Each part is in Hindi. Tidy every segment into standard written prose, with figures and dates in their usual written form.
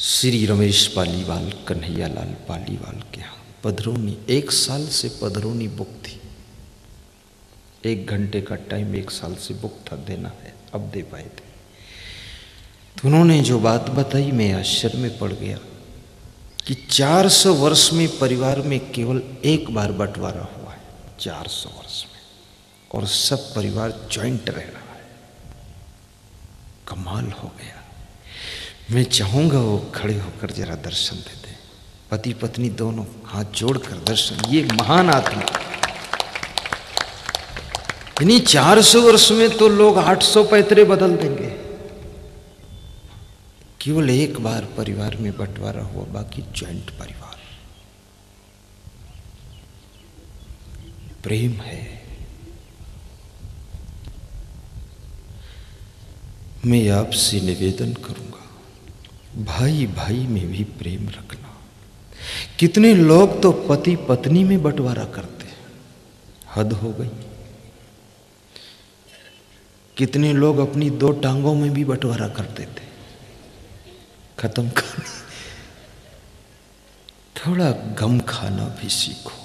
श्री रमेश पालीवाल कन्हैया लाल पालीवाल के यहाँ पधरौनी 1 साल से पधरौनी बुक थी। 1 घंटे का टाइम 1 साल से बुक था, देना है, अब दे पाए थे। तो उन्होंने जो बात बताई मैं आश्चर्य में पड़ गया कि 400 वर्ष में परिवार में केवल 1 बार बंटवारा हुआ है, 400 वर्ष में, और सब परिवार ज्वाइंट रह रहा है। कमाल हो गया। मैं चाहूंगा वो खड़े होकर जरा दर्शन दे दें, पति पत्नी दोनों हाथ जोड़कर दर्शन। ये महान आत्मा, इन्हीं 400 वर्ष में तो लोग 800 पैतरे बदल देंगे। केवल 1 बार परिवार में बंटवारा हुआ, बाकी ज्वाइंट परिवार। प्रेम है। मैं आपसे निवेदन करूंगा, भाई भाई में भी प्रेम रखना। कितने लोग तो पति पत्नी में बंटवारा करते हैं, हद हो गई। कितने लोग अपनी 2 टांगों में भी बंटवारा करते थे। खत्म करना, थोड़ा गम खाना भी सीखो।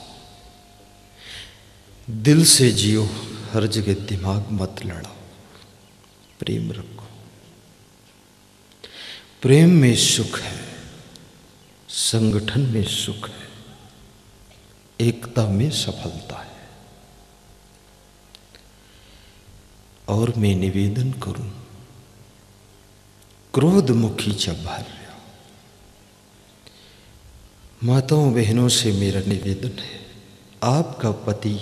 दिल से जियो, हर जगह दिमाग मत लड़ाओ, प्रेम रखो। प्रेम में सुख है, संगठन में सुख है, एकता में सफलता है। और मैं निवेदन करूं, क्रोधमुखी च भार्या। माताओं बहनों से मेरा निवेदन है, आपका पति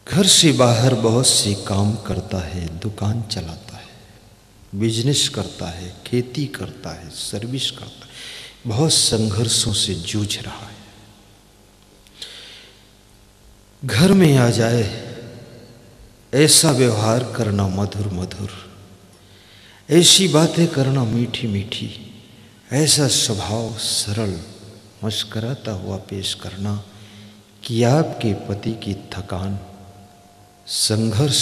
घर से बाहर बहुत से काम करता है, दुकान चलाता है, बिजनेस करता है, खेती करता है, सर्विस करता है, बहुत संघर्षों से जूझ रहा है। घर में आ जाए, ऐसा व्यवहार करना मधुर मधुर, ऐसी बातें करना मीठी मीठी, ऐसा स्वभाव सरल मुस्कुराता हुआ पेश करना कि आपके पति की थकान, संघर्ष,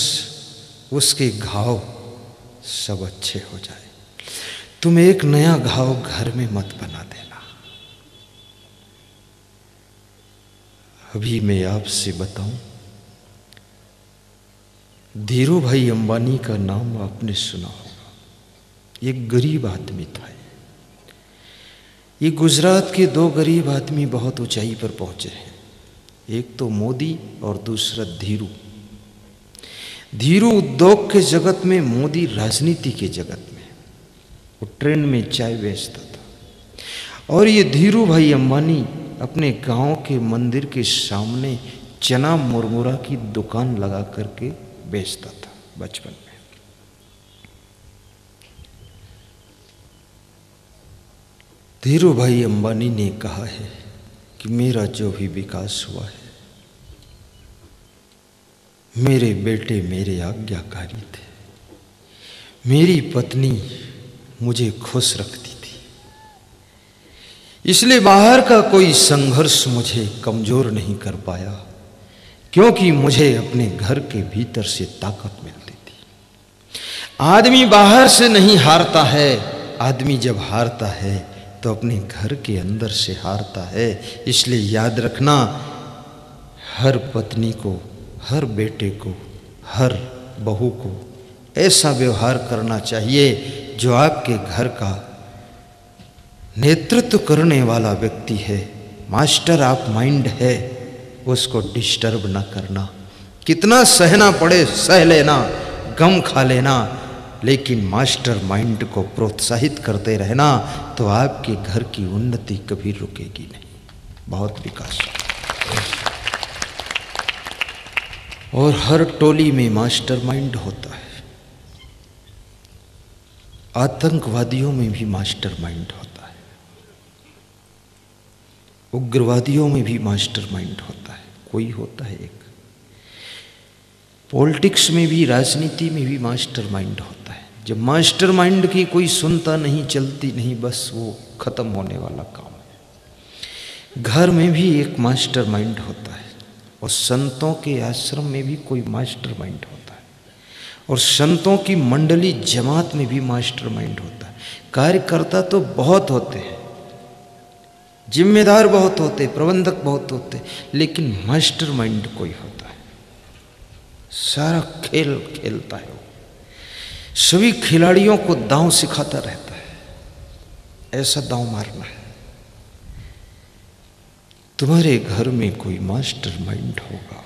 उसके घाव सब अच्छे हो जाए। तुम एक नया घाव घर में मत बना देना। अभी मैं आपसे बताऊं, धीरू भाई अंबानी का नाम आपने सुना होगा। एक गरीब आदमी था। ये गुजरात के 2 गरीब आदमी बहुत ऊंचाई पर पहुंचे हैं, एक तो मोदी और दूसरा धीरू। धीरू उद्योग के जगत में, मोदी राजनीति के जगत में। वो ट्रेन में चाय बेचता था और ये धीरू भाई अंबानी अपने गांव के मंदिर के सामने चना मुरमुरा की दुकान लगा करके बेचता था बचपन में। धीरू भाई अंबानी ने कहा है कि मेरा जो भी विकास हुआ है, मेरे बेटे मेरे आज्ञाकारी थे, मेरी पत्नी मुझे खुश रखती थी, इसलिए बाहर का कोई संघर्ष मुझे कमजोर नहीं कर पाया, क्योंकि मुझे अपने घर के भीतर से ताकत मिलती थी। आदमी बाहर से नहीं हारता है, आदमी जब हारता है तो अपने घर के अंदर से हारता है। इसलिए याद रखना, हर पत्नी को, हर बेटे को, हर बहू को ऐसा व्यवहार करना चाहिए जो आपके घर का नेतृत्व करने वाला व्यक्ति है, मास्टर ऑफ माइंड है, उसको डिस्टर्ब ना करना। कितना सहना पड़े सह लेना, गम खा लेना, लेकिन मास्टर माइंड को प्रोत्साहित करते रहना, तो आपके घर की उन्नति कभी रुकेगी नहीं, बहुत विकास। और हर टोली में मास्टरमाइंड होता है। आतंकवादियों में भी मास्टरमाइंड होता है, उग्रवादियों में भी मास्टरमाइंड होता है, कोई होता है एक। पॉलिटिक्स में भी, राजनीति में भी मास्टरमाइंड होता है। जब मास्टरमाइंड की कोई सुनता नहीं, चलती नहीं, बस वो खत्म होने वाला काम है। घर में भी एक मास्टरमाइंड होता है, और संतों के आश्रम में भी कोई मास्टरमाइंड होता है, और संतों की मंडली जमात में भी मास्टरमाइंड होता है। कार्यकर्ता तो बहुत होते हैं, जिम्मेदार बहुत होते, प्रबंधक बहुत होते, लेकिन मास्टरमाइंड कोई होता है, सारा खेल खेलता है वो, सभी खिलाड़ियों को दांव सिखाता रहता है, ऐसा दांव मारना है। तुम्हारे घर में कोई मास्टरमाइंड होगा,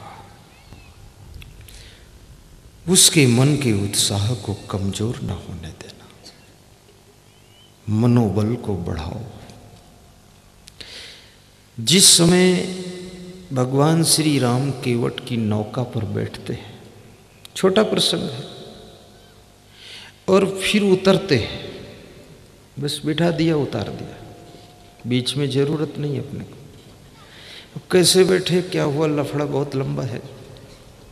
उसके मन के उत्साह को कमजोर ना होने देना, मनोबल को बढ़ाओ। जिस समय भगवान श्री राम केवट की नौका पर बैठते हैं, छोटा प्रसंग है, और फिर उतरते हैं, बस बिठा दिया उतार दिया, बीच में जरूरत नहीं अपने को। कैसे बैठे, क्या हुआ, लफड़ा बहुत लंबा है,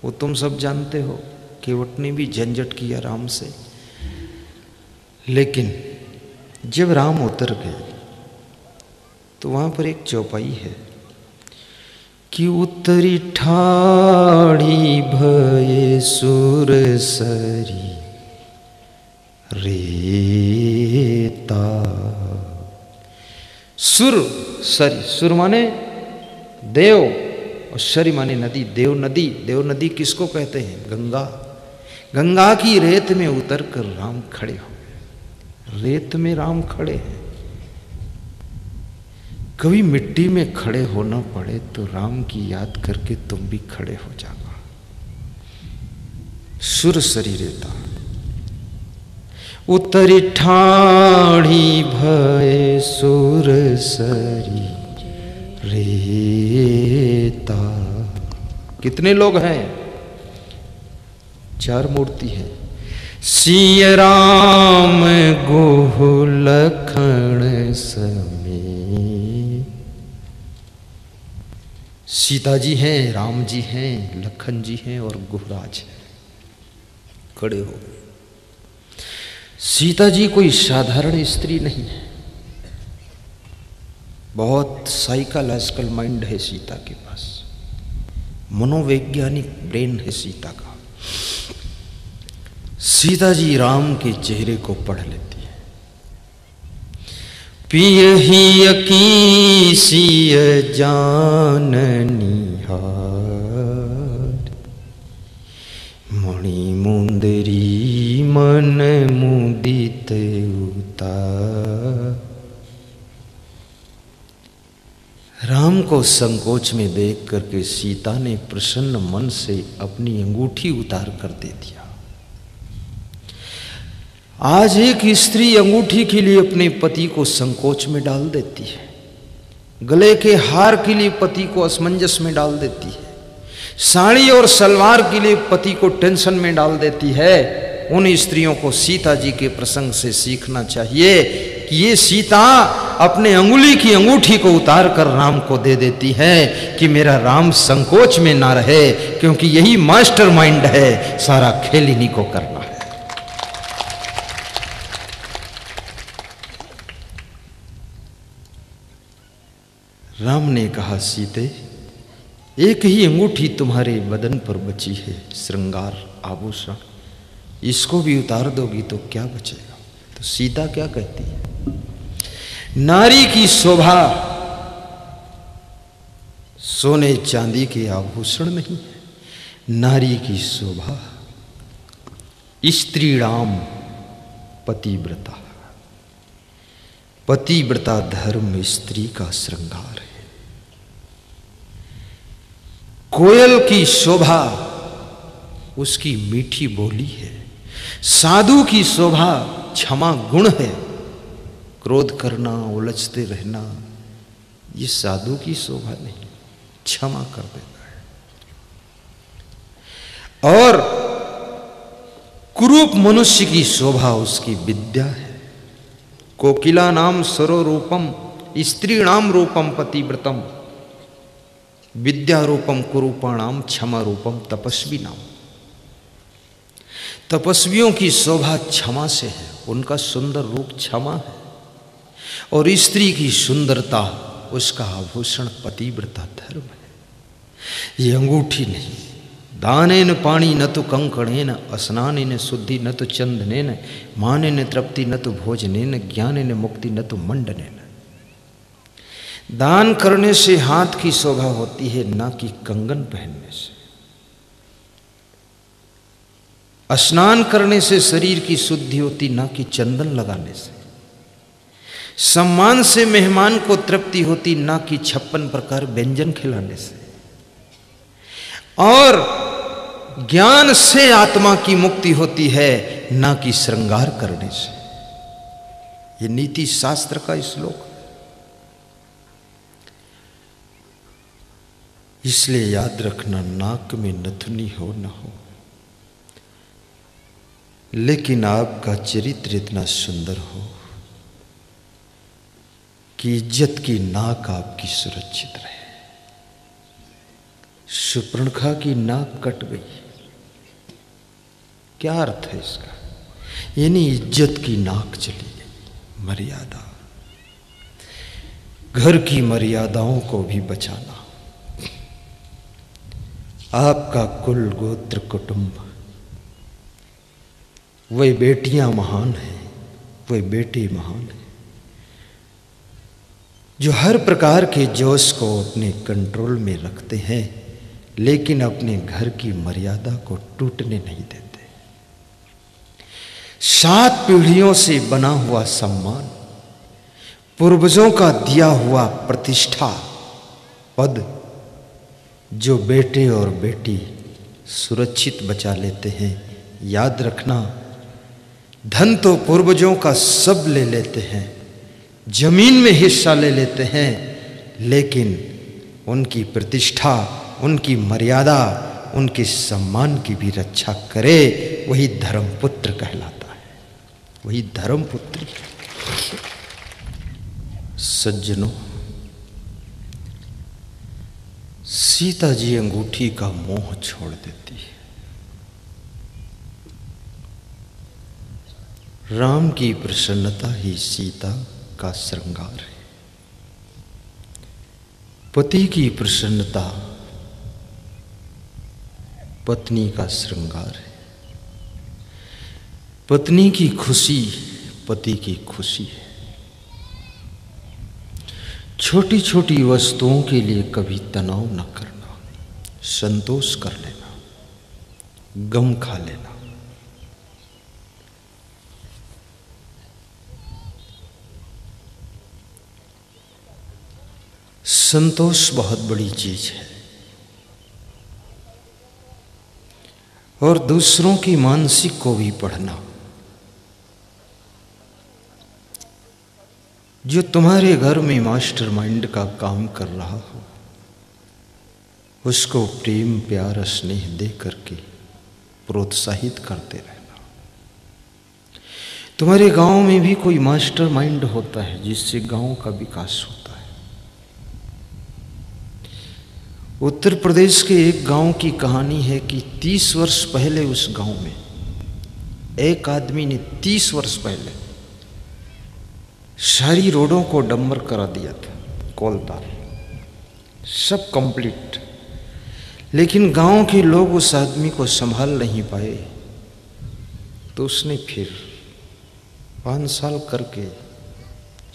वो तुम सब जानते हो। केवट ने भी झंझट किया राम से, लेकिन जब राम उतर गए तो वहां पर एक चौपाई है कि उतरी ठाड़ी भये सुर सरी रेता। सुर सरी, सुर माने देव और सरी माने नदी, देव नदी। देव नदी किसको कहते हैं? गंगा। गंगा की रेत में उतर कर राम खड़े हो गए। रेत में राम खड़े हैं। कभी मिट्टी में खड़े होना पड़े तो राम की याद करके तुम भी खड़े हो जाना। सुर सरी रेता उतरी ठाड़ी भय सुर सरी रेता। कितने लोग हैं? 4 मूर्ति है। सिय राम गोहु लखन समे। सीता जी हैं, राम जी हैं, लखन जी हैं और गुहराज हैं। खड़े हो। सीता जी कोई साधारण स्त्री नहीं है, बहुत साइकोलॉजिकल माइंड है सीता के पास, मनोवैज्ञानिक ब्रेन है सीता का। सीता जी राम के चेहरे को पढ़ लेती है। पियहि की सिय जाननिहार मणि मुंदरी मन मुदित उतार। राम को संकोच में देख करके सीता ने प्रसन्न मन से अपनी अंगूठी उतार कर दे दिया। आज एक स्त्री अंगूठी के लिए अपने पति को संकोच में डाल देती है, गले के हार के लिए पति को असमंजस में डाल देती है, साड़ी और सलवार के लिए पति को टेंशन में डाल देती है। उन स्त्रियों को सीता जी के प्रसंग से सीखना चाहिए कि ये सीता अपने अंगुली की अंगूठी को उतार कर राम को दे देती है कि मेरा राम संकोच में ना रहे, क्योंकि यही मास्टरमाइंड है, सारा खेल इन्हीं को करना है। राम ने कहा, सीते एक ही अंगूठी तुम्हारे बदन पर बची है, श्रृंगार आभूषण, इसको भी उतार दोगी तो क्या बचेगा? तो सीता क्या कहती है? नारी की शोभा सोने चांदी के आभूषण नहीं है, नारी की शोभा स्त्रीणाम पतिव्रता, पतिव्रता धर्म स्त्री का श्रृंगार है। कोयल की शोभा उसकी मीठी बोली है, साधु की शोभा क्षमा गुण है। क्रोध करना, उलझते रहना, ये साधु की शोभा नहीं, क्षमा कर देना है। और कुरूप मनुष्य की शोभा उसकी विद्या है। कोकिला नाम सरो रूपम स्त्री नाम रूपम पतिव्रतम विद्या रूपम कुरूपाणाम क्षमा रूपम तपस्वी नाम। तपस्वियों की शोभा क्षमा से है, उनका सुंदर रूप क्षमा है। और स्त्री की सुंदरता उसका आभूषण पतिव्रता धर्म है। ये अंगूठी नहीं, दानेन पाणी न तो कंकणेन, स्नानेन शुद्धि न तो चंदनेन, मानेन तृप्ति न तो भोजनेन, ज्ञानेन मुक्ति न तो मंडनेन। दान करने से हाथ की शोभा होती है, ना कि कंगन पहनने से। स्नान करने से शरीर की शुद्धि होती, ना कि चंदन लगाने से। सम्मान से मेहमान को तृप्ति होती, ना कि 56 प्रकार व्यंजन खिलाने से। और ज्ञान से आत्मा की मुक्ति होती है, ना कि श्रृंगार करने से। यह नीति शास्त्र का श्लोक। इसलिए याद रखना, नाक में नथुनी हो न हो, लेकिन आपका चरित्र इतना सुंदर हो कि इज्जत की नाक आपकी सुरक्षित रहे। शूर्पणखा की नाक कट गई, क्या अर्थ है इसका? यानी इज्जत की नाक चली गई। मर्यादा, घर की मर्यादाओं को भी बचाना। आपका कुल गोत्र कुटुंब, वही बेटियां महान हैं, वही बेटे महान हैं, जो हर प्रकार के जोश को अपने कंट्रोल में रखते हैं, लेकिन अपने घर की मर्यादा को टूटने नहीं देते। 7 पीढ़ियों से बना हुआ सम्मान, पूर्वजों का दिया हुआ प्रतिष्ठा, पद, जो बेटे और बेटी सुरक्षित बचा लेते हैं। याद रखना, धन तो पूर्वजों का सब ले लेते हैं, जमीन में हिस्सा ले लेते हैं, लेकिन उनकी प्रतिष्ठा, उनकी मर्यादा, उनके सम्मान की भी रक्षा करे, वही धर्मपुत्र कहलाता है, वही धर्मपुत्री। सज्जनों, सीता जी अंगूठी का मोह छोड़ देती है। राम की प्रसन्नता ही सीता का श्रृंगार है। पति की प्रसन्नता पत्नी का श्रृंगार है। पत्नी की खुशी पति की खुशी है। छोटी छोटी वस्तुओं के लिए कभी तनाव न करना, संतोष कर लेना, गम खा लेना। संतोष बहुत बड़ी चीज है। और दूसरों की मानसिक को भी पढ़ना। जो तुम्हारे घर में मास्टरमाइंड का काम कर रहा हो, उसको प्रेम प्यार स्नेह दे करके प्रोत्साहित करते रहना। तुम्हारे गांव में भी कोई मास्टरमाइंड होता है जिससे गांव का विकास होता है। उत्तर प्रदेश के एक गांव की कहानी है कि 30 वर्ष पहले उस गांव में एक आदमी ने 30 वर्ष पहले सारी रोडों को डंबर करा दिया था, कोलतार सब कंप्लीट। लेकिन गांव के लोग उस आदमी को संभाल नहीं पाए, तो उसने फिर 5 साल करके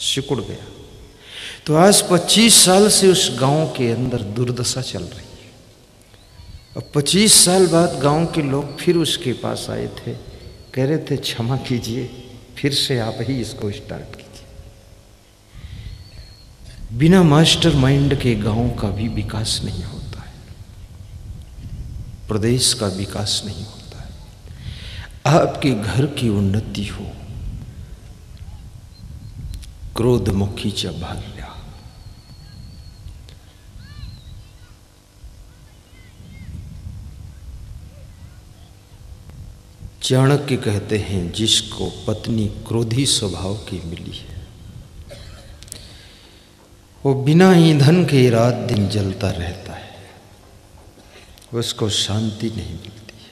सिकुड़ गया। तो आज 25 साल से उस गांव के अंदर दुर्दशा चल रही है। अब 25 साल बाद गांव के लोग फिर उसके पास आए थे, कह रहे थे क्षमा कीजिए, फिर से आप ही इसको स्टार्ट कीजिए। बिना मास्टरमाइंड के गांव का भी विकास नहीं होता है, प्रदेश का विकास नहीं होता है। आपके घर की उन्नति हो, क्रोधमुखी च भार्या। चाणक्य कहते हैं, जिसको पत्नी क्रोधी स्वभाव की मिली है, वो बिना ईंधन के रात दिन जलता रहता है, उसको शांति नहीं मिलती है।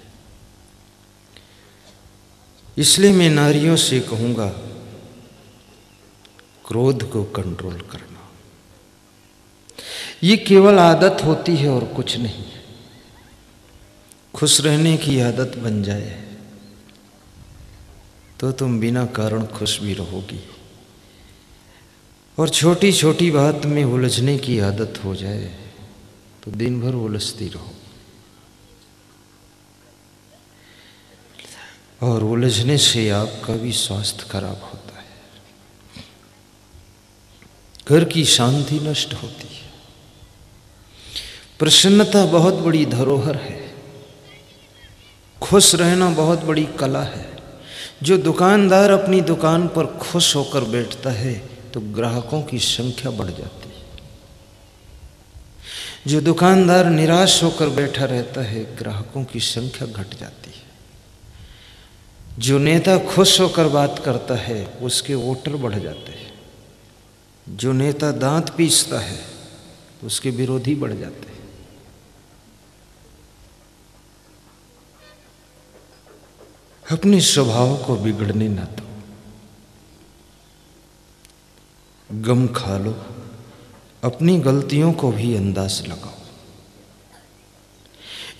इसलिए मैं नारियों से कहूँगा, क्रोध को कंट्रोल करना। ये केवल आदत होती है और कुछ नहीं है। खुश रहने की आदत बन जाए तो तुम बिना कारण खुश भी रहोगी, और छोटी छोटी बात में उलझने की आदत हो जाए तो दिन भर उलझती रहो, और उलझने से आपका भी स्वास्थ्य खराब होता है, घर की शांति नष्ट होती है। प्रसन्नता बहुत बड़ी धरोहर है, खुश रहना बहुत बड़ी कला है। जो दुकानदार अपनी दुकान पर खुश होकर बैठता है तो ग्राहकों की संख्या बढ़ जाती है। जो दुकानदार निराश होकर बैठा रहता है ग्राहकों की संख्या घट जाती है। जो नेता खुश होकर बात करता है उसके वोटर बढ़ जाते हैं। जो नेता दांत पीसता है उसके विरोधी बढ़ जाते हैं। अपने स्वभाव को बिगड़ने ना दो, गम खा लो, अपनी गलतियों को भी अंदाज लगाओ।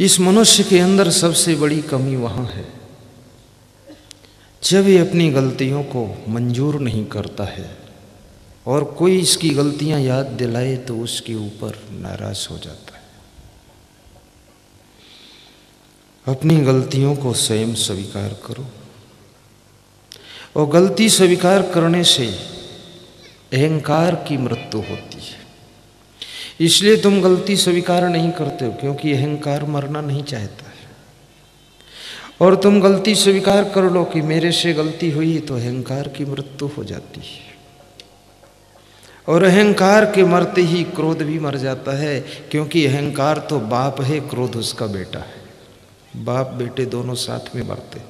इस मनुष्य के अंदर सबसे बड़ी कमी वहां है जब ये अपनी गलतियों को मंजूर नहीं करता है और कोई इसकी गलतियां याद दिलाए तो उसके ऊपर नाराज हो जाता है। अपनी गलतियों को स्वयं स्वीकार करो, और गलती स्वीकार करने से अहंकार की मृत्यु होती है। इसलिए तुम गलती स्वीकार नहीं करते हो क्योंकि अहंकार मरना नहीं चाहता है। और तुम गलती स्वीकार कर लो कि मेरे से गलती हुई तो अहंकार की मृत्यु हो जाती है, और अहंकार के मरते ही क्रोध भी मर जाता है, क्योंकि अहंकार तो बाप है, क्रोध उसका बेटा है। बाप बेटे दोनों साथ में मरते हैं।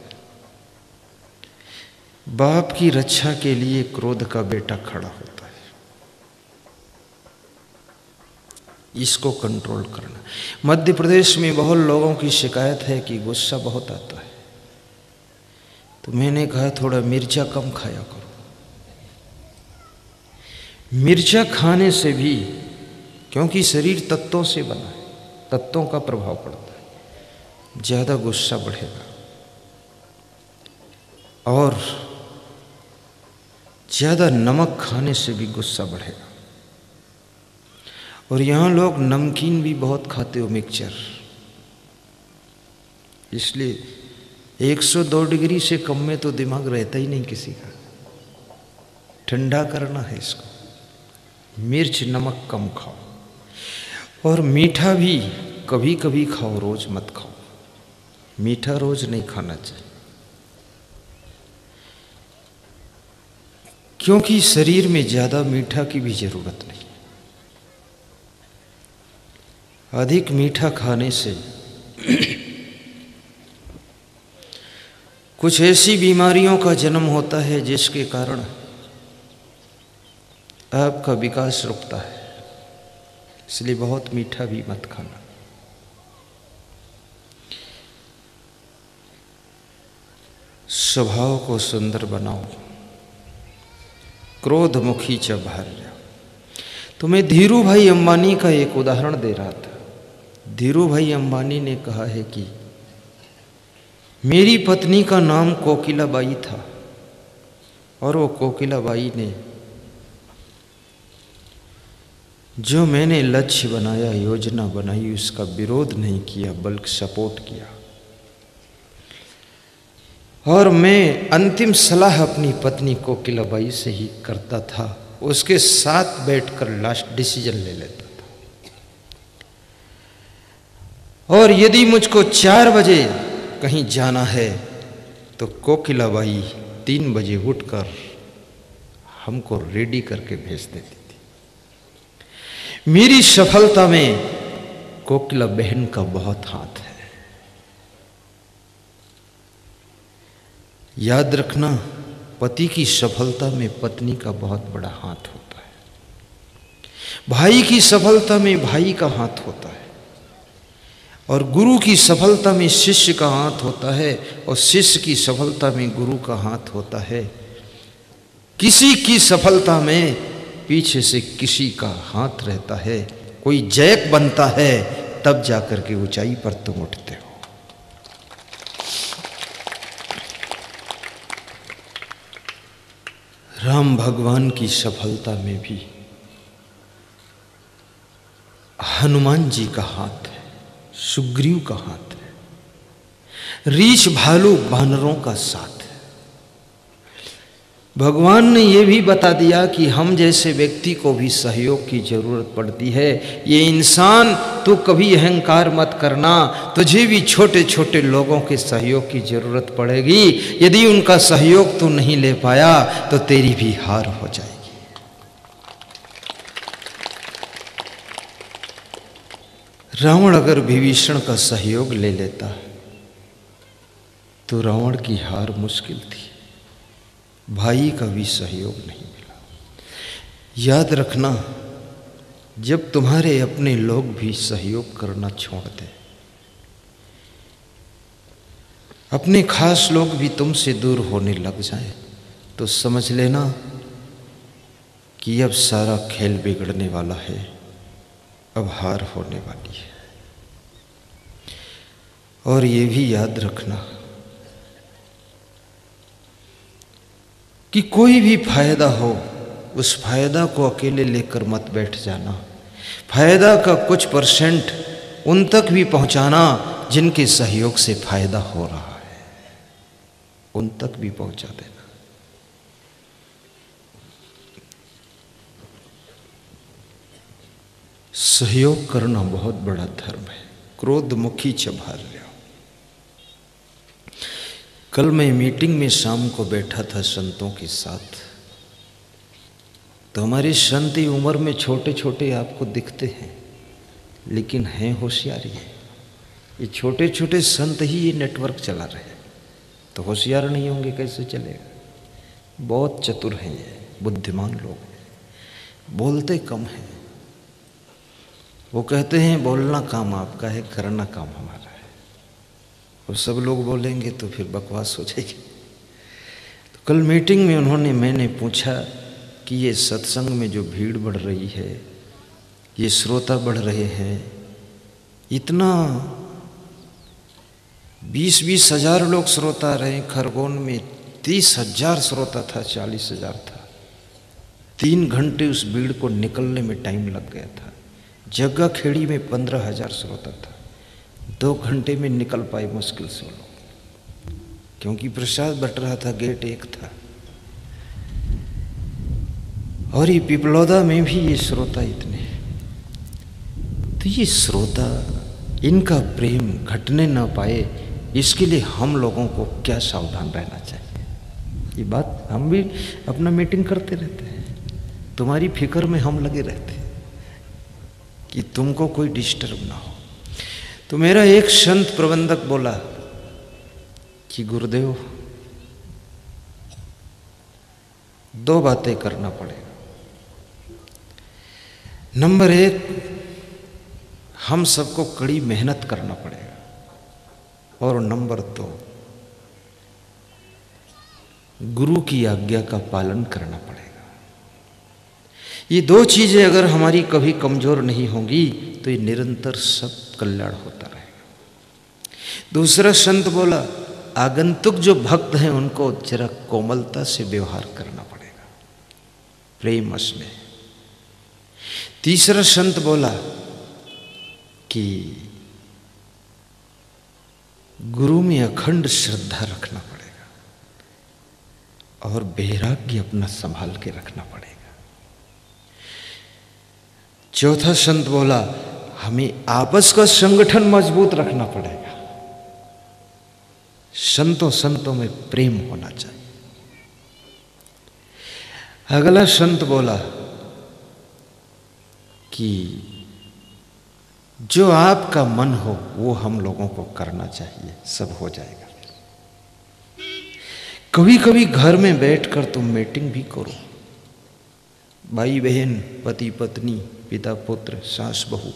बाप की रक्षा के लिए क्रोध का बेटा खड़ा होता है। इसको कंट्रोल करना। मध्य प्रदेश में बहुत लोगों की शिकायत है कि गुस्सा बहुत आता है, तो मैंने कहा थोड़ा मिर्चा कम खाया करो। मिर्चा खाने से भी, क्योंकि शरीर तत्वों से बना है, तत्वों का प्रभाव पड़ता है, ज़्यादा गुस्सा बढ़ेगा। और ज़्यादा नमक खाने से भी गुस्सा बढ़ेगा। और यहाँ लोग नमकीन भी बहुत खाते हो, मिक्सचर। इसलिए 102 डिग्री से कम में तो दिमाग रहता ही नहीं किसी का। ठंडा करना है इसको। मिर्च नमक कम खाओ, और मीठा भी कभी कभी खाओ, रोज मत खाओ। मीठा रोज नहीं खाना चाहिए, क्योंकि शरीर में ज्यादा मीठा की भी जरूरत नहीं। अधिक मीठा खाने से कुछ ऐसी बीमारियों का जन्म होता है जिसके कारण आपका विकास रुकता है। इसलिए बहुत मीठा भी मत खाना। स्वभाव को सुंदर बनाओ, क्रोधमुखी च भार्या। तो मैं धीरू भाई अंबानी का एक उदाहरण दे रहा था। धीरू भाई अंबानी ने कहा है कि मेरी पत्नी का नाम कोकिलाबाई था, और वो कोकिलाबाई ने जो मैंने लक्ष्य बनाया, योजना बनाई, उसका विरोध नहीं किया बल्कि सपोर्ट किया। और मैं अंतिम सलाह अपनी पत्नी कोकिलाबाई से ही करता था, उसके साथ बैठकर लास्ट डिसीजन ले लेता था। और यदि मुझको 4 बजे कहीं जाना है तो कोकिलाबाई 3 बजे उठकर हमको रेडी करके भेज देती थी। मेरी सफलता में कोकिला बहन का बहुत हाथ है। याद रखना, पति की सफलता में पत्नी का बहुत बड़ा हाथ होता है। भाई की सफलता में भाई का हाथ होता है, और गुरु की सफलता में शिष्य का हाथ होता है, और शिष्य की सफलता में गुरु का हाथ होता है। किसी की सफलता में पीछे से किसी का हाथ रहता है। कोई जैक बनता है तब जाकर के ऊंचाई पर तुम उठते हो। राम भगवान की सफलता में भी हनुमान जी का हाथ है, सुग्रीव का हाथ है, रीछ भालू वानरों का साथ है। भगवान ने यह भी बता दिया कि हम जैसे व्यक्ति को भी सहयोग की जरूरत पड़ती है। ये इंसान, तू कभी अहंकार मत करना, तुझे भी छोटे छोटे लोगों के सहयोग की जरूरत पड़ेगी। यदि उनका सहयोग तू नहीं ले पाया तो तेरी भी हार हो जाएगी। रावण अगर विभीषण का सहयोग ले लेता तो रावण की हार मुश्किल थी। भाई का भी सहयोग नहीं मिला। याद रखना, जब तुम्हारे अपने लोग भी सहयोग करना छोड़ दें, अपने खास लोग भी तुमसे दूर होने लग जाएं, तो समझ लेना कि अब सारा खेल बिगड़ने वाला है, अब हार होने वाली है। और ये भी याद रखना कि कोई भी फायदा हो, उस फायदा को अकेले लेकर मत बैठ जाना। फायदा का कुछ परसेंट उन तक भी पहुंचाना जिनके सहयोग से फायदा हो रहा है, उन तक भी पहुंचा देना। सहयोग करना बहुत बड़ा धर्म है। क्रोध मुखी चबार लिया। कल मैं मीटिंग में शाम को बैठा था संतों के साथ, तो हमारी संत उम्र में छोटे छोटे आपको दिखते हैं, लेकिन हैं होशियारी है। ये छोटे छोटे संत ही ये नेटवर्क चला रहे हैं, तो होशियार नहीं होंगे कैसे चलेगा। बहुत चतुर हैं ये, बुद्धिमान लोग हैं, बोलते कम हैं। वो कहते हैं बोलना काम आपका है, करना काम हमारा है। और सब लोग बोलेंगे तो फिर बकवास हो जाएगी। तो कल मीटिंग में मैंने पूछा कि ये सत्संग में जो भीड़ बढ़ रही है, ये श्रोता बढ़ रहे हैं, इतना 20-20 हजार लोग श्रोता रहे। खरगोन में 30,000 श्रोता था, 40,000 था। 3 घंटे उस भीड़ को निकलने में टाइम लग गया था। जग्गा खेड़ी में 15,000 श्रोता था, 2 घंटे में निकल पाए मुश्किल से लोग, क्योंकि प्रसाद बट रहा था, गेट एक था। और ये पिपलौदा में भी ये श्रोता इतने। तो ये श्रोता, इनका प्रेम घटने ना पाए, इसके लिए हम लोगों को क्या सावधान रहना चाहिए। ये बात हम भी अपना मीटिंग करते रहते हैं, तुम्हारी फिक्र में हम लगे रहते हैं कि तुमको कोई डिस्टर्ब ना हो। तो मेरा एक संत प्रबंधक बोला कि गुरुदेव 2 बातें करना पड़ेगा। नंबर 1, हम सबको कड़ी मेहनत करना पड़ेगा। और नंबर 2, गुरु की आज्ञा का पालन करना पड़ेगा। ये 2 चीजें अगर हमारी कभी कमजोर नहीं होंगी तो ये निरंतर सब कल्याण होता रहेगा। दूसरा संत बोला, आगंतुक जो भक्त हैं उनको जरा कोमलता से व्यवहार करना पड़ेगा, प्रेम स्नेह। तीसरा संत बोला कि गुरु में अखंड श्रद्धा रखना पड़ेगा और वैराग्य अपना संभाल के रखना पड़ेगा। चौथा संत बोला, हमें आपस का संगठन मजबूत रखना पड़ेगा। संतों में प्रेम होना चाहिए। अगला संत बोला कि जो आपका मन हो वो हम लोगों को करना चाहिए, सब हो जाएगा। कभी कभी घर में बैठकर तुम मीटिंग भी करो, भाई बहन, पति पत्नी, पिता पुत्र, सास बहू।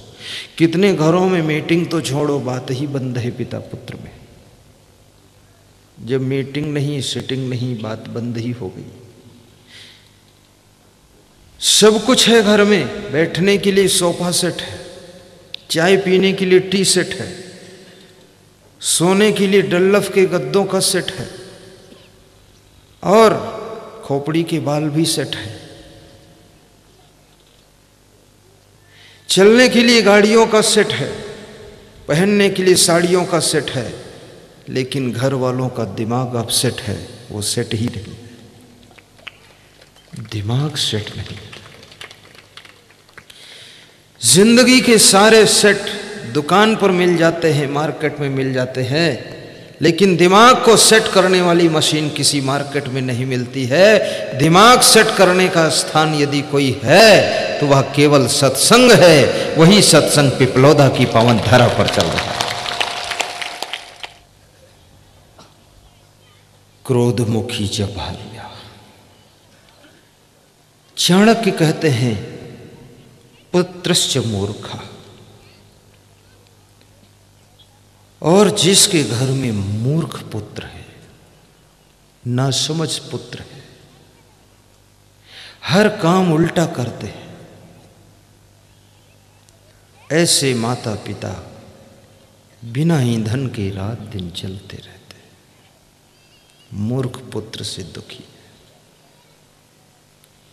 कितने घरों में मीटिंग तो छोड़ो, बात ही बंद है पिता पुत्र में। जब मीटिंग नहीं, सिटिंग नहीं, बात बंद ही हो गई। सब कुछ है घर में, बैठने के लिए सोफा सेट है, चाय पीने के लिए टी सेट है, सोने के लिए डल्लफ के गद्दों का सेट है, और खोपड़ी के बाल भी सेट है, चलने के लिए गाड़ियों का सेट है, पहनने के लिए साड़ियों का सेट है, लेकिन घर वालों का दिमाग अब सेट है, वो सेट ही नहीं, दिमाग सेट नहीं। जिंदगी के सारे सेट दुकान पर मिल जाते हैं, मार्केट में मिल जाते हैं, लेकिन दिमाग को सेट करने वाली मशीन किसी मार्केट में नहीं मिलती है। दिमाग सेट करने का स्थान यदि कोई है तो वह केवल सत्संग है। वही सत्संग पिपलौदा की पावन धरा पर चल रहा है। क्रोधमुखी जबालिया, चाणक्य कहते हैं पुत्रश्च मूर्खा, और जिसके घर में मूर्ख पुत्र है, नासमझ पुत्र है, हर काम उल्टा करते हैं, ऐसे माता पिता बिना ईंधन के रात दिन चलते रहते हैं। मूर्ख पुत्र से दुखी है।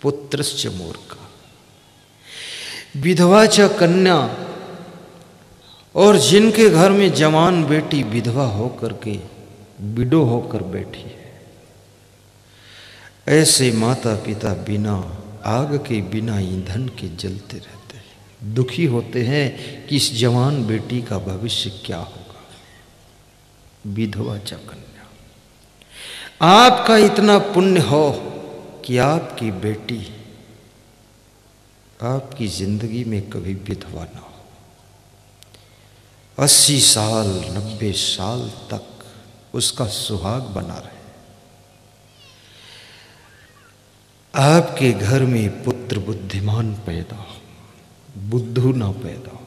पुत्रश्च मूर्खा, विधवा च कन्या, और जिनके घर में जवान बेटी विधवा होकर के विडो होकर बैठी है, ऐसे माता पिता बिना आग के बिना ईंधन के जलते रहते हैं। दुखी होते हैं कि इस जवान बेटी का भविष्य क्या होगा। विधवा च कन्या, आपका इतना पुण्य हो कि आपकी बेटी आपकी जिंदगी में कभी विधवा ना हो, 80 साल 90 साल तक उसका सुहाग बना रहे। आपके घर में पुत्र बुद्धिमान पैदा हो, बुद्धू ना पैदा हो।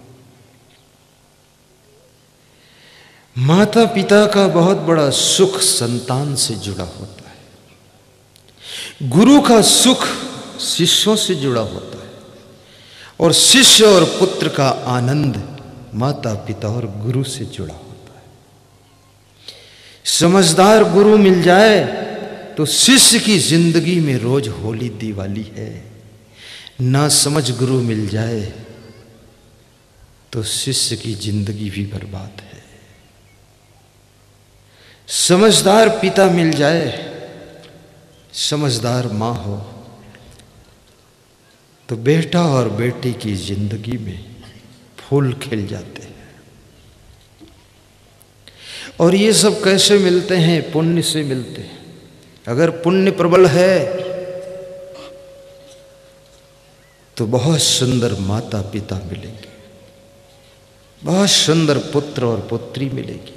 माता पिता का बहुत बड़ा सुख संतान से जुड़ा होता है। गुरु का सुख शिष्यों से जुड़ा होता है, और शिष्य और पुत्र का आनंद माता पिता और गुरु से जुड़ा होता है। समझदार गुरु मिल जाए तो शिष्य की जिंदगी में रोज होली दिवाली है। ना समझ गुरु मिल जाए तो शिष्य की जिंदगी भी बर्बाद है। समझदार पिता मिल जाए, समझदार मां हो, तो बेटा और बेटी की जिंदगी में फूल खिल जाते हैं। और ये सब कैसे मिलते हैं? पुण्य से मिलते हैं। अगर पुण्य प्रबल है तो बहुत सुंदर माता पिता मिलेंगे, बहुत सुंदर पुत्र और पुत्री मिलेगी,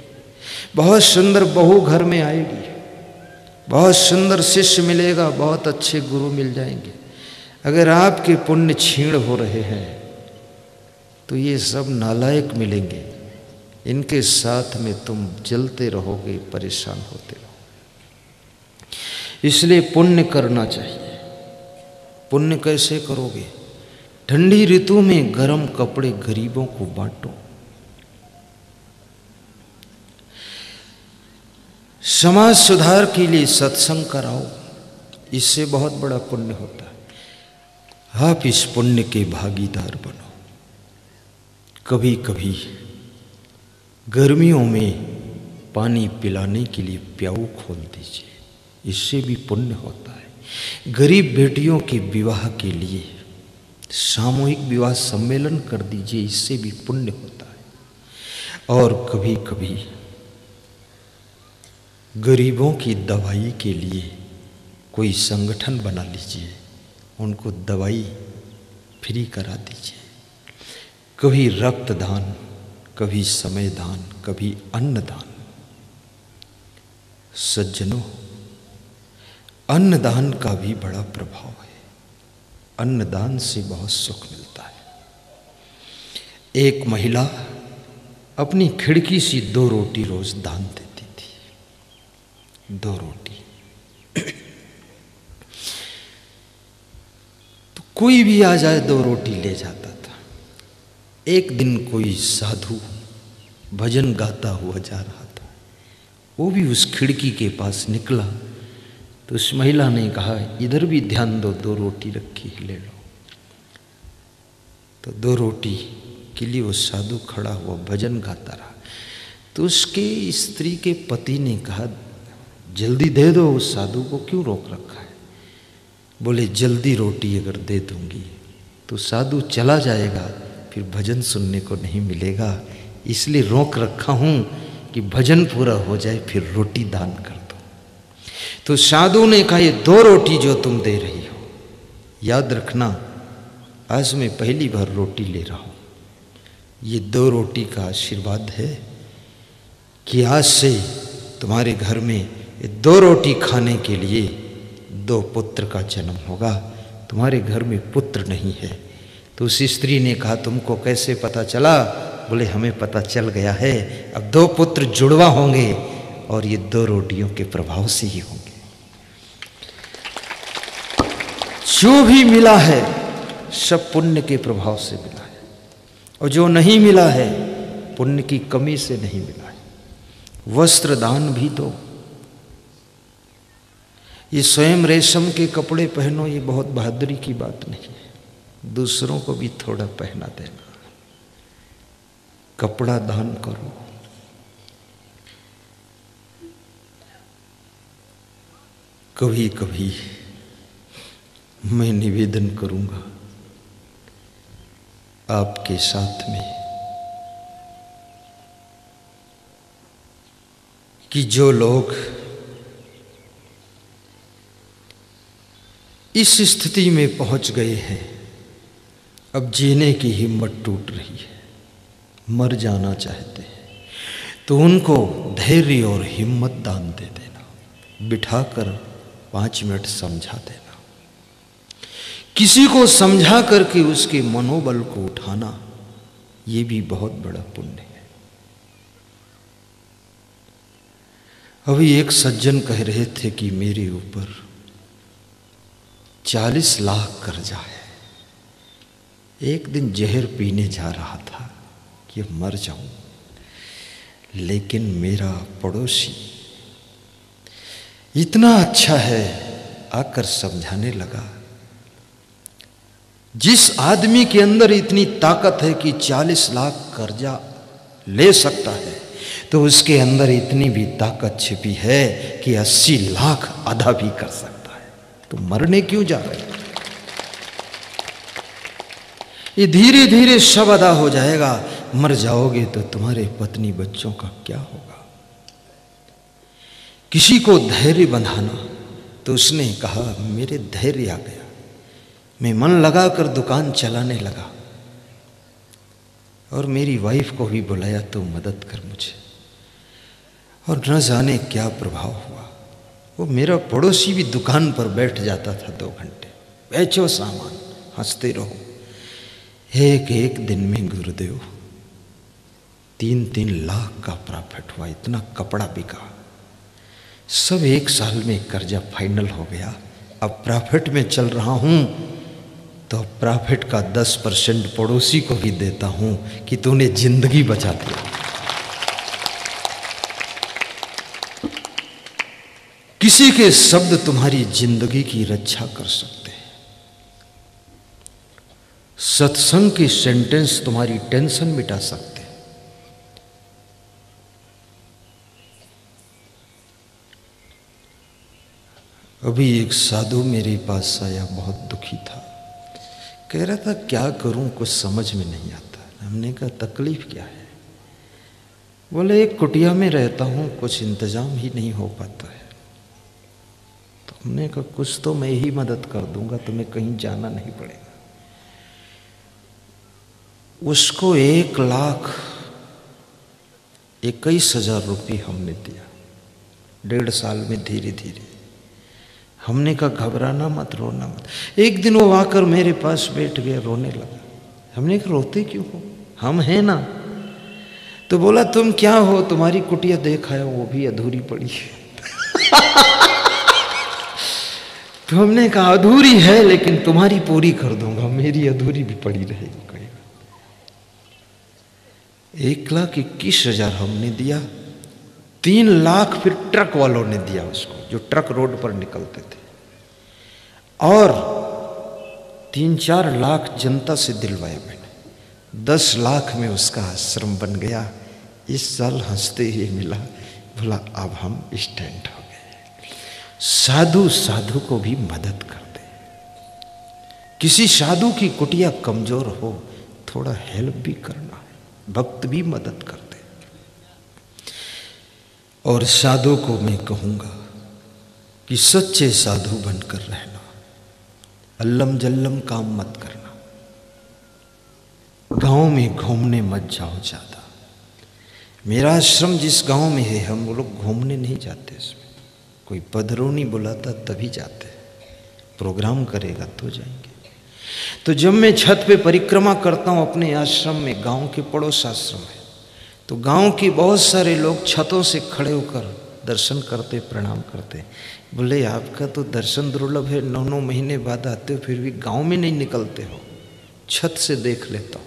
बहुत सुंदर बहू घर में आएगी, बहुत सुंदर शिष्य मिलेगा, बहुत अच्छे गुरु मिल जाएंगे। अगर आपके पुण्य क्षीण हो रहे हैं तो ये सब नालायक मिलेंगे, इनके साथ में तुम जलते रहोगे, परेशान होते रहोगे। इसलिए पुण्य करना चाहिए। पुण्य कैसे करोगे? ठंडी ऋतु में गर्म कपड़े गरीबों को बांटो, समाज सुधार के लिए सत्संग कराओ, इससे बहुत बड़ा पुण्य होता है। आप इस पुण्य के भागीदार बनो। कभी कभी गर्मियों में पानी पिलाने के लिए प्याऊ खोल दीजिए, इससे भी पुण्य होता है। गरीब बेटियों के विवाह के लिए सामूहिक विवाह सम्मेलन कर दीजिए, इससे भी पुण्य होता है। और कभी कभी गरीबों की दवाई के लिए कोई संगठन बना लीजिए, उनको दवाई फ्री करा दीजिए। कभी रक्तदान, कभी समय दान, कभी अन्नदान। सज्जनों, अन्नदान का भी बड़ा प्रभाव है। अन्नदान से बहुत सुख मिलता है। एक महिला अपनी खिड़की से 2 रोटी रोज दान देती थी, 2 रोटी। तो कोई भी आ जाए 2 रोटी ले जाता था। एक दिन कोई साधु भजन गाता हुआ जा रहा था, वो भी उस खिड़की के पास निकला तो उस महिला ने कहा इधर भी ध्यान दो, 2 रोटी रखी है, ले लो। तो 2 रोटी के लिए वो साधु खड़ा हुआ भजन गाता रहा। तो उसके स्त्री के पति ने कहा जल्दी दे दो, उस साधु को क्यों रोक रखा है? बोले जल्दी रोटी अगर दे दूंगी तो साधु चला जाएगा, फिर भजन सुनने को नहीं मिलेगा, इसलिए रोक रखा हूं कि भजन पूरा हो जाए फिर रोटी दान कर दो। तो साधु ने कहा ये 2 रोटी जो तुम दे रही हो, याद रखना आज मैं पहली बार रोटी ले रहा हूं, ये 2 रोटी का आशीर्वाद है कि आज से तुम्हारे घर में ये 2 रोटी खाने के लिए 2 पुत्र का जन्म होगा। तुम्हारे घर में पुत्र नहीं है। तो उस स्त्री ने कहा तुमको कैसे पता चला? बोले हमें पता चल गया है, अब 2 पुत्र जुड़वा होंगे और ये 2 रोटियों के प्रभाव से ही होंगे। जो भी मिला है सब पुण्य के प्रभाव से मिला है, और जो नहीं मिला है पुण्य की कमी से नहीं मिला है। वस्त्र दान भी दो, ये स्वयं रेशम के कपड़े पहनो, ये बहुत बहादुरी की बात नहीं है। दूसरों को भी थोड़ा पहना देना, कपड़ा दान करो। कभी कभी मैं निवेदन करूंगा आपके साथ में कि जो लोग इस स्थिति में पहुंच गए हैं, अब जीने की हिम्मत टूट रही है, मर जाना चाहते हैं, तो उनको धैर्य और हिम्मत दान दे देना, बिठाकर 5 मिनट समझा देना। किसी को समझा करके उसके मनोबल को उठाना, ये भी बहुत बड़ा पुण्य है। अभी एक सज्जन कह रहे थे कि मेरे ऊपर 40 लाख कर्जा है। एक दिन जहर पीने जा रहा था कि मर जाऊं, लेकिन मेरा पड़ोसी इतना अच्छा है, आकर समझाने लगा। जिस आदमी के अंदर इतनी ताकत है कि 40 लाख कर्जा ले सकता है, तो उसके अंदर इतनी भी ताकत छिपी है कि 80 लाख अदा भी कर सकता है। तो मरने क्यों जा रहे? ये धीरे धीरे सब अदा हो जाएगा। मर जाओगे तो तुम्हारे पत्नी बच्चों का क्या होगा? किसी को धैर्य बंधाना, तो उसने कहा मेरे धैर्य आ गया, मैं मन लगाकर दुकान चलाने लगा और मेरी वाइफ को भी बुलाया तो मदद कर मुझे, और न जाने क्या प्रभाव हुआ। वो मेरा पड़ोसी भी दुकान पर बैठ जाता था 2 घंटे, बेचो सामान, हंसते रहो। एक दिन में गुरुदेव 3-3 लाख का प्रॉफिट हुआ, इतना कपड़ा बिका। सब 1 साल में कर्जा फाइनल हो गया। अब प्रॉफिट में चल रहा हूं, तो प्रॉफिट का 10% पड़ोसी को भी देता हूं कि तूने जिंदगी बचा दी। किसी के शब्द तुम्हारी जिंदगी की रक्षा कर सकते हैं। सत्संग के सेंटेंस तुम्हारी टेंशन मिटा सकते हैं। अभी एक साधु मेरे पास आया, बहुत दुखी था, कह रहा था क्या करूं, कुछ समझ में नहीं आता। हमने कहा तकलीफ क्या है? बोले एक कुटिया में रहता हूं, कुछ इंतजाम ही नहीं हो पाता है। तो हमने कहा कुछ तो मैं ही मदद कर दूंगा, तुम्हें कहीं जाना नहीं पड़ेगा। उसको 1,21,000 रुपये हमने दिया 1.5 साल में, धीरे धीरे। हमने कहा घबराना मत, रोना मत। एक दिन वो आकर मेरे पास बैठ गया, रोने लगा। हमने कहा रोते क्यों हो, हम हैं ना। तो बोला तुम क्या हो, तुम्हारी कुटिया देखा है, वो भी अधूरी पड़ी है। तो हमने कहा अधूरी है लेकिन तुम्हारी पूरी कर दूंगा, मेरी अधूरी भी पड़ी रहेगी। 1,21,000 हमने दिया 3 लाख फिर ट्रक वालों ने दिया उसको, जो ट्रक रोड पर निकलते थे, और 3-4 लाख जनता से दिलवाया मैंने। 10 लाख में उसका आश्रम बन गया। इस साल हंसते हुए मिला, बोला अब हम स्टैंड हो गए। साधु साधु को भी मदद कर दे। किसी साधु की कुटिया कमजोर हो, थोड़ा हेल्प भी करना है, भक्त भी मदद कर दे। और साधु को मैं कहूंगा कि सच्चे साधु बनकर रहना, अल्लम जल्लम काम मत करना। गांव में घूमने मत जाओ ज्यादा। मेरा आश्रम जिस गांव में है, हम लोग घूमने नहीं जाते, इसमें कोई पधरोनी बुलाता तभी जाते, प्रोग्राम करेगा तो जाएंगे। तो जब मैं छत पे परिक्रमा करता हूँ अपने आश्रम में, गांव के पड़ोस आश्रम है, तो गांव के बहुत सारे लोग छतों से खड़े होकर दर्शन करते, प्रणाम करते। बोले आपका तो दर्शन दुर्लभ है, 9-9 महीने बाद आते हो, फिर भी गांव में नहीं निकलते हो, छत से देख लेता हूँ।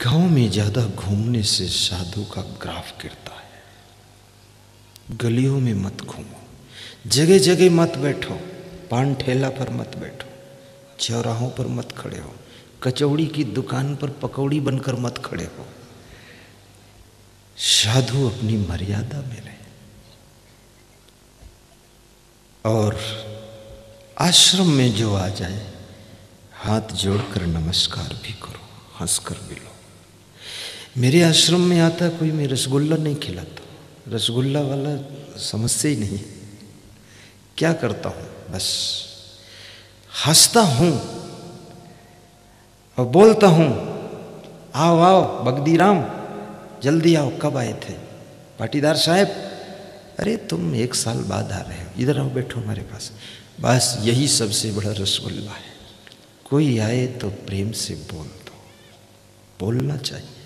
गांव में ज्यादा घूमने से साधु का ग्राफ गिरता है। गलियों में मत घूमो, जगह जगह मत बैठो, पान ठेला पर मत बैठो, चौराहों पर मत खड़े हो, कचौड़ी की दुकान पर पकौड़ी बनकर मत खड़े हो। साधु अपनी मर्यादा में रहे। और आश्रम में जो आ जाए, हाथ जोड़कर नमस्कार भी करो, हंसकर भी लो। मेरे आश्रम में आता कोई, मैं रसगुल्ला नहीं खिलाता, रसगुल्ला वाला समस्या ही नहीं। क्या करता हूँ, बस हंसता हूँ और बोलता हूँ आओ आओ बगदीराम, जल्दी आओ, कब आए थे? पाटीदार साहब, अरे तुम 1 साल बाद आ रहे हो, इधर आओ, बैठो हमारे पास। बस यही सबसे बड़ा रसगुल्ला है। कोई आए तो प्रेम से बोल दो, बोलना चाहिए।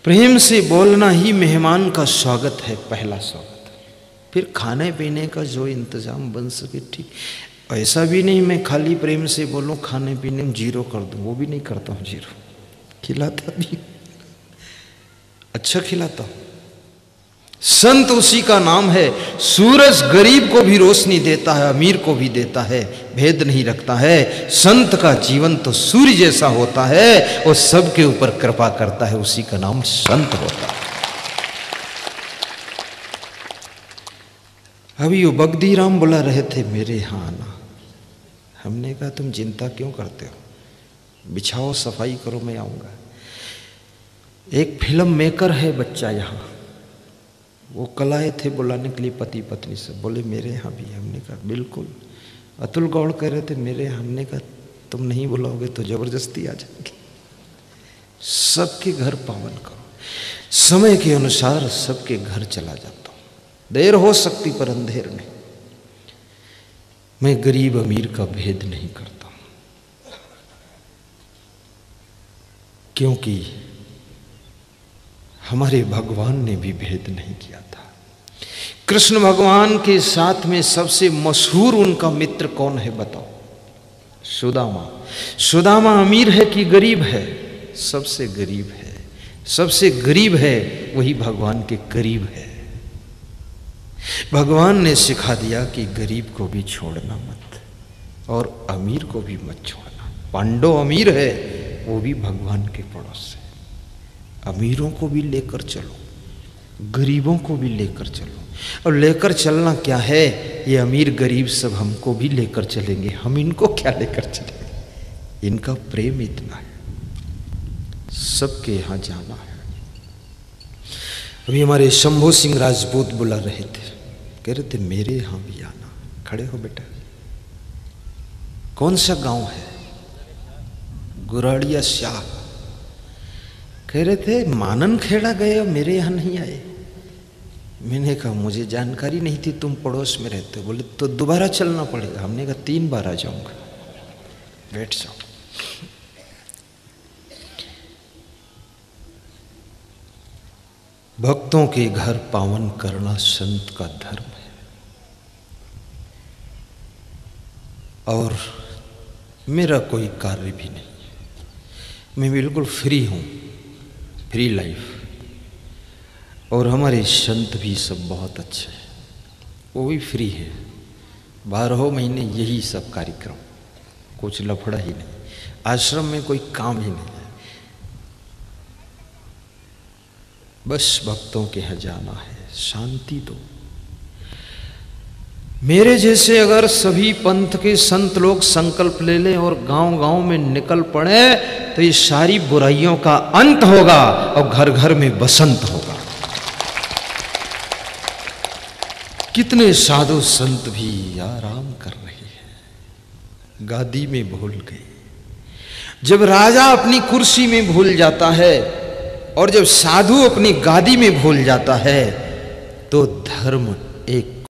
प्रेम से बोलना ही मेहमान का स्वागत है, पहला स्वागत। फिर खाने पीने का जो इंतजाम बन सके ठीक। ऐसा भी नहीं मैं खाली प्रेम से बोलूं, खाने पीने में 0 कर दूं, वो भी नहीं करता हूँ 0। खिलाता भी अच्छा खिलाता हूँ। संत उसी का नाम है। सूरज गरीब को भी रोशनी देता है, अमीर को भी देता है, भेद नहीं रखता है। संत का जीवन तो सूर्य जैसा होता है और सबके ऊपर कृपा करता है, उसी का नाम संत होता है। अभी वो बगदीराम बुला रहे थे मेरे यहाँ आना। हमने कहा तुम चिंता क्यों करते हो, बिछाओ, सफाई करो, मैं आऊँगा। एक फिल्म मेकर है बच्चा यहाँ, वो कल आए थे बुलाने के लिए पति पत्नी से। बोले मेरे यहाँ भी। हमने कहा बिल्कुल। अतुल गौड़ कह रहे थे मेरे, हमने कहा तुम नहीं बुलाओगे तो जबरदस्ती आ जाएंगे। सबके घर पावन करो, समय के अनुसार सबके घर चला जाता हूँ। देर हो सकती पर अंधेर नहीं। मैं गरीब अमीर का भेद नहीं करता हूँ, क्योंकि हमारे भगवान ने भी भेद नहीं किया था। कृष्ण भगवान के साथ में सबसे मशहूर उनका मित्र कौन है बताओ? सुदामा। सुदामा अमीर है कि गरीब है? सबसे गरीब है। सबसे गरीब है वही भगवान के करीब है। भगवान ने सिखा दिया कि गरीब को भी छोड़ना मत और अमीर को भी मत छोड़ना। पांडव अमीर है, वो भी भगवान के पड़ोस है। अमीरों को भी लेकर चलो, गरीबों को भी लेकर चलो। और लेकर चलना क्या है, ये अमीर गरीब सब हमको भी लेकर चलेंगे, हम इनको क्या लेकर चलेंगे? इनका प्रेम इतना है, सबके यहाँ जाना है। अभी हमारे शंभू सिंह राजपूत बुला रहे थे, कह रहे थे मेरे यहाँ भी आना। खड़े हो बेटा। कौन सा गांव है? गुराड़िया शाह। कह रहे थे मानन खेड़ा गए और मेरे यहाँ नहीं आए। मैंने कहा मुझे जानकारी नहीं थी तुम पड़ोस में रहते हो। बोले तो दोबारा चलना पड़ेगा। हमने कहा 3 बार आ जाऊंगा। बैठ जाओ। भक्तों के घर पावन करना संत का धर्म है। और मेरा कोई कार्य भी नहीं, मैं बिल्कुल फ्री हूं। Free life. और हमारे संत भी सब बहुत अच्छे हैं, वो भी फ्री है। 12 महीने यही सब कार्यक्रम, कुछ लफड़ा ही नहीं, आश्रम में कोई काम ही नहीं है, बस भक्तों के यहाँ जाना है, शांति दो। मेरे जैसे अगर सभी पंथ के संत लोग संकल्प ले लें और गांव गांव में निकल पड़े तो ये सारी बुराइयों का अंत होगा और घर घर में बसंत होगा। कितने साधु संत भी आराम कर रहे हैं, गादी में भूल गए। जब राजा अपनी कुर्सी में भूल जाता है और जब साधु अपनी गादी में भूल जाता है तो धर्म एक